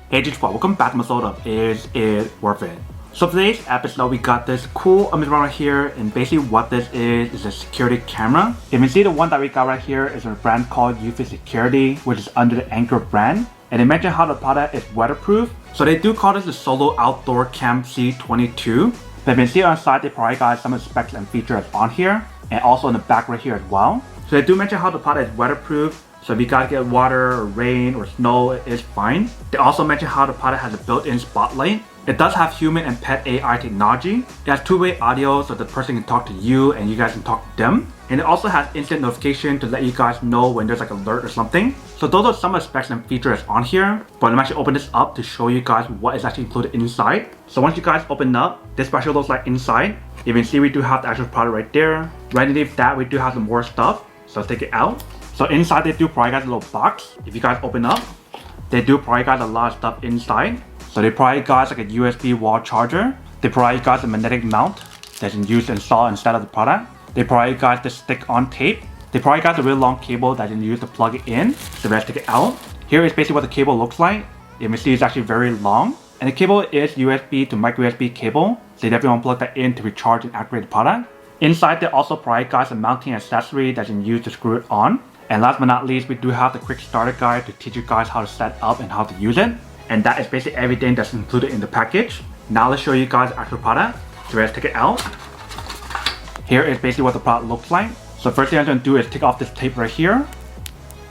Hey G-Squad, welcome back to my episode of Is It Worth It? So for today's episode, we got this cool image right here, and basically what this is a security camera. You can see the one that we got right here is a brand called eufy Security, which is under the Anchor brand. And they mentioned how the product is weatherproof. So they do call this the Solo OutdoorCam C22. But you can see on the side, they provide guys some of the specs and features on here, and also in the back right here as well. So they do mention how the product is weatherproof. So if you guys get water or rain or snow, it is fine. They also mention how the product has a built-in spotlight. It does have human and pet AI technology. It has two-way audio so the person can talk to you and you guys can talk to them. And it also has instant notification to let you guys know when there's like an alert or something. So those are some of the specs and features on here. But I'm actually open this up to show you guys what is actually included inside. So once you guys open up, this actually looks like inside. You can see we do have the actual product right there. Right underneath that, we do have some more stuff. So let's take it out. So inside they do provide guys a little box. If you guys open up, they do provide guys a lot of stuff inside. So they provide guys like a USB wall charger. They provide guys a magnetic mount that you can use to install inside of the product. They provide guys the stick-on tape. They provide guys a really long cable that you can use to plug it in. So let's take it out. Here is basically what the cable looks like. You can see it's actually very long. And the cable is USB to micro USB cable. So you definitely want to plug that in to recharge and activate the product. Inside they also provide guys a mounting accessory that you can use to screw it on. And last but not least, we do have the quick starter guide to teach you guys how to set up and how to use it. And that is basically everything that's included in the package. Now let's show you guys the actual product. So let's take it out. Here is basically what the product looks like. So first thing I'm going to do is take off this tape right here.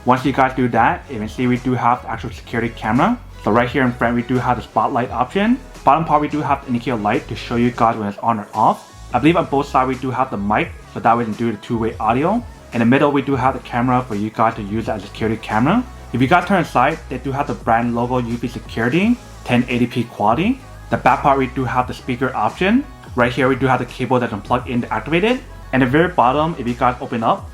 Once you guys do that, you can see we do have the actual security camera. So right here in front, we do have the spotlight option. Bottom part, we do have the indicator light to show you guys when it's on or off. I believe on both sides, we do have the mic, so that way we can do the two-way audio. In the middle, we do have the camera for you guys to use as a security camera. If you guys turn aside, they do have the brand logo eufy Security, 1080p quality. The back part, we do have the speaker option. Right here, we do have the cable that can plug in to activate it. And the very bottom, if you guys open up,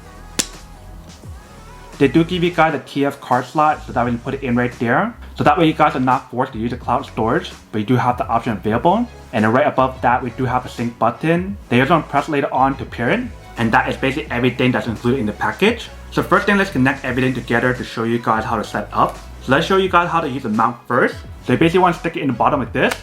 they do give you guys a TF card slot, so that we can put it in right there. So that way you guys are not forced to use the cloud storage, but you do have the option available. And then right above that, we do have a sync button. They are going to press later on to pair it. And that is basically everything that's included in the package. So first thing, let's connect everything together to show you guys how to set up. So let's show you guys how to use the mount first. So you basically want to stick it in the bottom like this.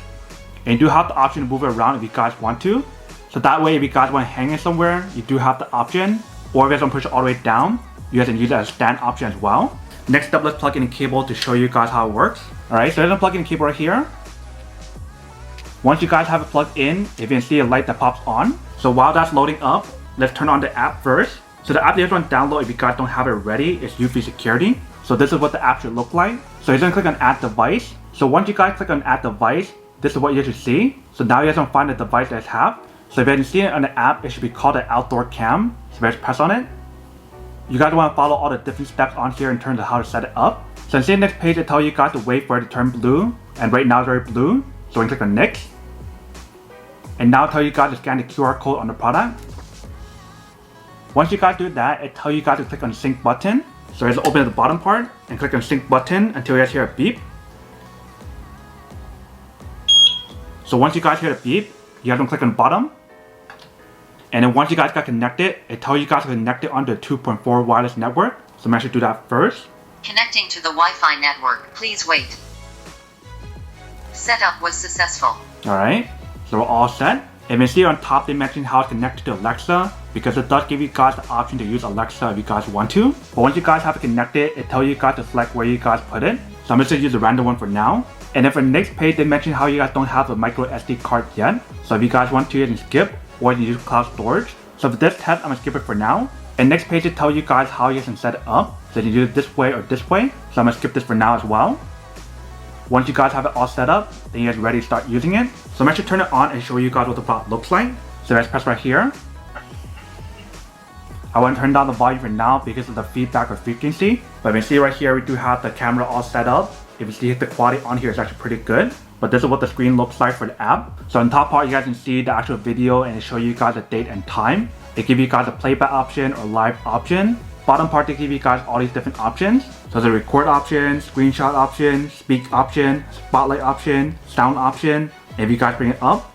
And you do have the option to move it around if you guys want to. So that way, if you guys want to hang it somewhere, you do have the option. Or if you guys want to push it all the way down, you guys can use it as a stand option as well. Next up, let's plug in the cable to show you guys how it works. Alright, so let's plug in the cable right here. Once you guys have it plugged in, if you can see a light that pops on. So while that's loading up, let's turn on the app first. So the app you guys want to download if you guys don't have it ready is eufy Security. So this is what the app should look like. So you're going to click on add device. So once you guys click on add device, this is what you should see. So now you guys want to find the device that you have. So if you can see it on the app, it should be called the Outdoor Cam. So let's press on it. You guys want to follow all the different steps on here in terms of how to set it up. So in the next page, it tells you guys to wait for it to turn blue. And right now it's very blue. So we can click on next. And now it tells you guys to scan the QR code on the product. Once you guys do that, it tells you guys to click on the sync button. So let's open at the bottom part and click on sync button until you guys hear a beep. So once you guys hear the beep, you guys want to click on the bottom. And then once you guys got connected, it tells you guys to connect it onto the 2.4 wireless network. So I'm actually do that first. Connecting to the Wi-Fi network. Please wait. Setup was successful. Alright, so we're all set. And you see on top they mentioned how it's connected to Alexa, because it does give you guys the option to use Alexa if you guys want to. But once you guys have it connected, it tells you guys to select where you guys put it. So I'm just going to use a random one for now. And then for the next page, they mentioned how you guys don't have a micro SD card yet. So if you guys want to, you can skip, or you can use cloud storage. So for this test, I'm going to skip it for now. And next page, it tells you guys how you guys can set it up. So you can do it this way or this way. So I'm going to skip this for now as well. Once you guys have it all set up, then you guys are ready to start using it. So I'm actually turn it on and show you guys what the product looks like. So let's press right here. I want to turn down the volume for now because of the feedback or frequency. But you can see right here, we do have the camera all set up. If you see the quality on here is actually pretty good. But this is what the screen looks like for the app. So on top part, you guys can see the actual video and it show you guys the date and time. They give you guys a playback option or live option. Bottom part, they give you guys all these different options. So the record option, screenshot option, speak option, spotlight option, sound option. And if you guys bring it up,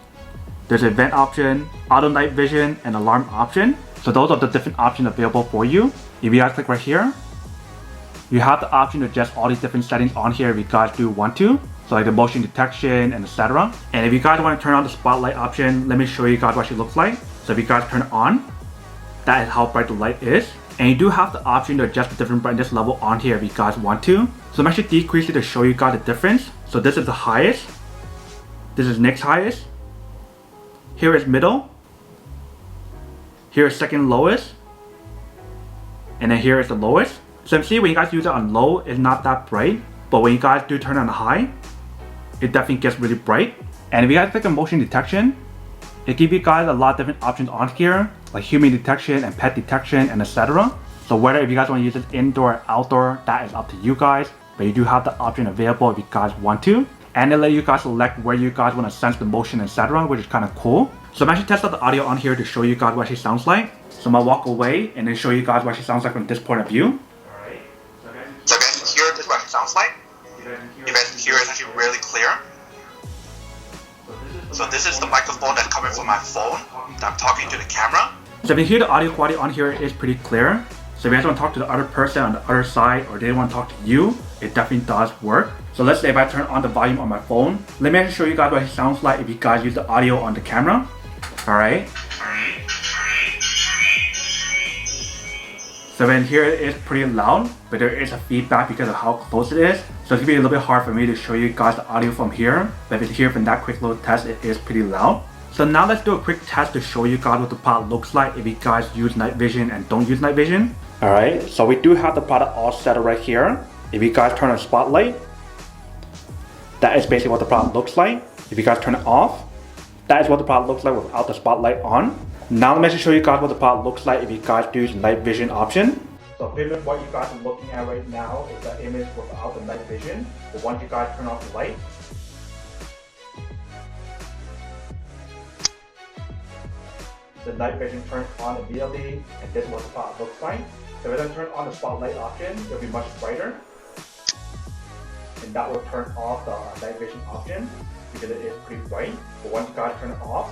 there's event option, auto night vision, and alarm option. So those are the different options available for you. If you guys click right here, You have the option to adjust all these different settings on here if you guys do want to. So like the motion detection and etc. And if you guys want to turn on the spotlight option, let me show you guys what it looks like. So if you guys turn it on, that is how bright the light is. And you do have the option to adjust the different brightness level on here if you guys want to. So I'm actually decreasing to show you guys the difference. So this is the highest. This is next highest. Here is middle. Here is second lowest. And then here is the lowest. So you see when you guys use it on low, it's not that bright. But when you guys do turn on high, it definitely gets really bright. And if you guys click on motion detection, it gives you guys a lot of different options on here, like human detection and pet detection and etc. So whether if you guys want to use it indoor or outdoor, that is up to you guys. But you do have the option available if you guys want to. And they let you guys select where you guys want to sense the motion, etc., which is kind of cool. So I'm actually testing out the audio on here to show you guys what she sounds like. So I'm gonna walk away and then show you guys what she sounds like from this point of view. Alright, so guys can hear this what it sounds like. You guys can hear it actually really clear. So this is the microphone that's coming from my phone that I'm talking to the camera. So if you hear the audio quality on here is pretty clear. So if you guys want to talk to the other person on the other side or they want to talk to you, it definitely does work. So let's say if I turn on the volume on my phone, let me actually show you guys what it sounds like if you guys use the audio on the camera. Alright. So then here it is pretty loud, but there is a feedback because of how close it is. So it's gonna be a little bit hard for me to show you guys the audio from here. But if you hear from that quick little test, it is pretty loud. So now let's do a quick test to show you guys what the product looks like if you guys use night vision and don't use night vision. Alright, so we do have the product all set up right here. If you guys turn on spotlight, that is basically what the product looks like. If you guys turn it off, that is what the product looks like without the spotlight on. Now let me just show you guys what the product looks like if you guys do use the night vision option. So pretty much what you guys are looking at right now is the image without the night vision. But once you guys turn off the light, the night vision turns on immediately, and this is what the product looks like. So if I turn on the spotlight option, it'll be much brighter. And that will turn off the night vision option because it is pretty bright. But once you guys turn it off,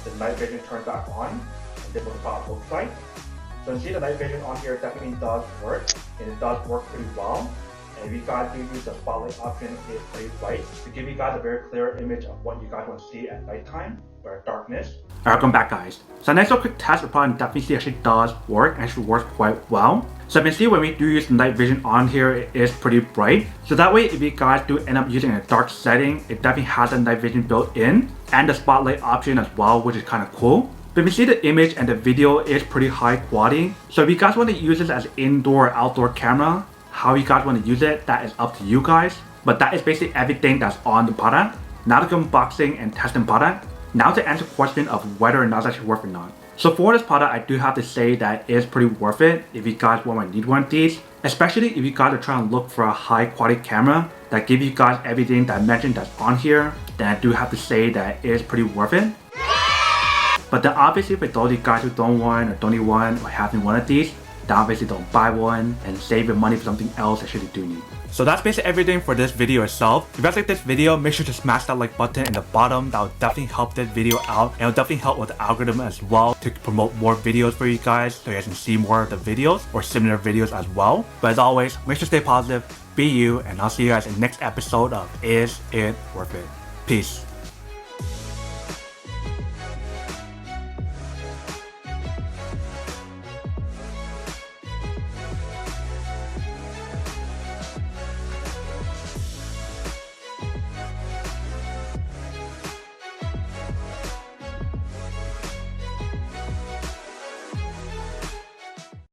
the night vision turns back on, and this is what the product looks like. So you see the night vision on here definitely does work, and it does work pretty well. And if you guys do use the spotlight option, it's pretty bright to give you guys a very clear image of what you guys want to see at nighttime or at darkness. Alright, welcome back guys. So next little quick test, the product definitely see actually does work, and actually works quite well. So you can see when we do use the night vision on here, it is pretty bright. So that way if you guys do end up using a dark setting, it definitely has a night vision built in and the spotlight option as well, which is kind of cool. But if you see the image and the video is pretty high quality. So if you guys want to use this as indoor or outdoor camera, how you guys want to use it, that is up to you guys. But that is basically everything that's on the product. Now to go unboxing and testing product. Now to answer the question of whether or not it's actually worth it or not. So for this product, I do have to say that it is pretty worth it if you guys want to need one of these. Especially if you guys are trying to look for a high quality camera that give you guys everything that I mentioned that's on here, then I do have to say that it is pretty worth it. But then obviously for those of you guys who don't want or don't need one or having one of these, then obviously don't buy one and save your money for something else that you do need. So that's basically everything for this video itself. If you guys like this video, make sure to smash that like button in the bottom. That will definitely help this video out, and it will definitely help with the algorithm as well to promote more videos for you guys so you guys can see more of the videos or similar videos as well. But as always, make sure to stay positive, be you, and I'll see you guys in the next episode of Is It Worth It? Peace.